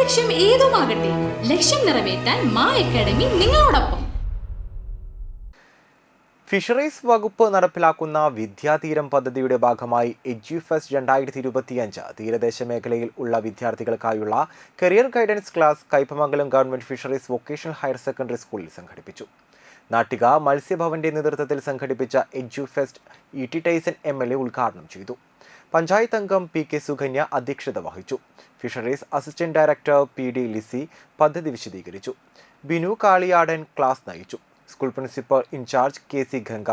ലക്ഷ്യം ഏതുമാകട്ടെ, ലക്ഷ്യം നിറവേറ്റാൻ മാ അക്കാഡമി നിങ്ങളോടൊപ്പം. ഫിഷറീസ് വകുപ്പ് നടപ്പിലാക്കുന്ന വിദ്യാതീരം പദ്ധതിയുടെ ഭാഗമായി എഡ്യൂഫെസ്റ്റ് 2025 തീരദേശ മേഖലയിൽ ഉള്ള വിദ്യാർത്ഥികൾക്കായുള്ള career guidance class Kaipamangalam government fisheries vocational higher secondary സ്കൂളിൽ സംഘടിപ്പിച്ചു. നാട്ടിക മത്സ്യഭവന്റെ നേതൃത്വത്തിൽ സംഘടിപ്പിച്ച Edufest E T Tyson MLA ഉദ്ഘാടനം ചെയ്തു. പഞ്ചായത്ത് അംഗം PK സുകന്യ അധ്യക്ഷത വഹിച്ചു. Fisheries assistant director PD Lissy പദ്ധതി വിശദീകരിച്ചു. ബിനു കാളിയാടൻ ക്ലാസ് നയിച്ചു. School principal incharge KC Ganga,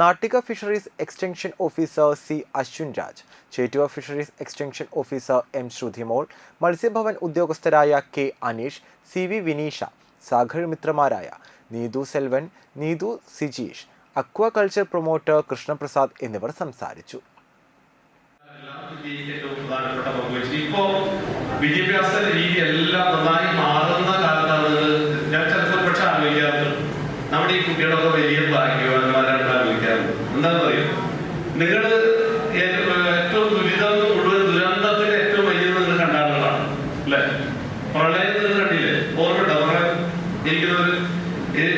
Nattika fisheries extension officer C Ashwin Raj, Chettuva fisheries extension officer M Shruthimol, Matsyabhavan ഉദ്യോഗസ്ഥരായ K അനീഷ്, CV വിനീഷ, സാഗർ മിത്രമാരായ നീതു സെൽവൻ, നീതു സിജീഷ്, അക്വാകൾച്ചർ പ്രൊമോട്ടർ കൃഷ്ണപ്രസാദ് എന്നിവർ സംസാരിച്ചു. വിദ്യാഭ്യാസ രീതി എല്ലാം നന്നായി മാറുന്ന കാലത്താണ് ഞാൻ ചിലപ്പോൾ പക്ഷെ ആലോചിക്കാറുണ്ട്, നമ്മുടെ ഈ കുട്ടികളൊക്കെ വലിയ ഭാഗ്യവാന്മാരാണ് ആലോചിക്കാറുണ്ട്. എന്താണെന്ന് പറയും, നിങ്ങൾ ഏറ്റവും ദുരന്തത്തിന്റെ ഏറ്റവും വലിയത് നിങ്ങൾ കണ്ട ആളുകളാണ് അല്ലെ? പ്രളയം നിങ്ങൾ കണ്ടില്ലേ? ഓർമ്മയുണ്ടോ പ്രളയം? എനിക്കൊരു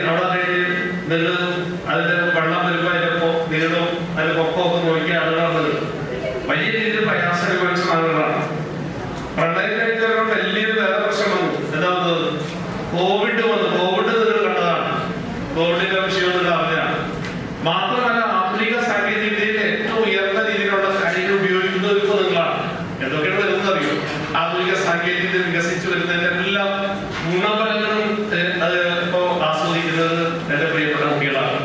അവിടെ കഴിഞ്ഞ് നിങ്ങൾ അതിന്റെ വെള്ളം വരുമ്പോ നീളവും അതിന്റെ പൊക്കമൊക്കെ നോക്കിയ ആളുകളാണ്. വലിയ രീതിയിൽ പ്രയാസം അനുഭവിച്ച ആളുകളാണ്. പ്രളയം കഴിഞ്ഞവരുടെ വലിയൊരു വേറെ പ്രശ്നം വന്നു. എന്താ കോവിഡ് വന്നു. കോവിഡ് നിങ്ങൾ കണ്ടതാണ്. കോവിഡിന്റെ വിഷയം നിങ്ങൾ അറിഞ്ഞാണ്. മാത്രമല്ല ആധുനിക സാങ്കേതിക വിദ്യയിൽ ഏറ്റവും ഉയർന്ന രീതിയിലുള്ള കാര്യങ്ങൾ ഉപയോഗിക്കുന്നത് ഇപ്പൊ നിങ്ങളാണ്. എന്തൊക്കെയാണ് വരുന്നത് അറിയോ? ആധുനിക സാങ്കേതിക വിദ്യ വികസിച്ചു വരുന്നതിന്റെ എല്ലാ ഗുണഫലങ്ങളും അത് ഇപ്പോ ആസ്വദിക്കുന്നത് എന്റെ പ്രിയപ്പെട്ട കുട്ടികളാണ്.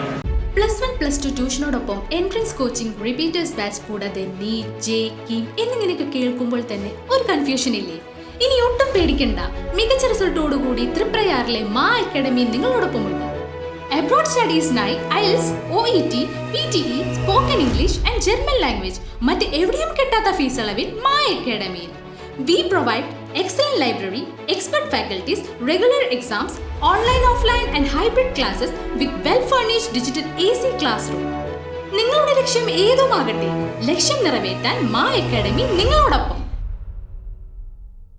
+1 +2 ട്യൂഷനോടൊപ്പം എൻട്രൻസ് കോച്ചിങ്, റിപ്പീറ്റേഴ്സ് ബാച്ച് കൂടാതെ നീറ്റ്, JEE എന്നിങ്ങനെയൊക്കെ കേൾക്കുമ്പോൾ തന്നെ ഒരു കൺഫ്യൂഷൻ ഇല്ലേ? ഇനി ഒട്ടും പേടിക്കണ്ട. മികച്ച റിസൾട്ടോടുകൂടി തൃപ്രയാറിലെ മാ അക്കാഡമി നിങ്ങളോടൊപ്പമുണ്ട്. അബ്രോഡ് സ്റ്റഡീസിനായി IELTS, OET, PTE, spoken English and German language മറ്റ് എവിടെയും കിട്ടാത്ത ഫീസ് അളവിൽ മാ അക്കാഡമിയിൽ. We provide excellent library, expert faculties, regular exams, online, offline and hybrid classes with well-furnished digital AC classroom. നിങ്ങളുടെ ലക്ഷ്യം ഏതുമാകട്ടെ, ലക്ഷ്യം നിറവേറ്റാൻ മാ അക്കാഡമി നിങ്ങളോടൊപ്പം.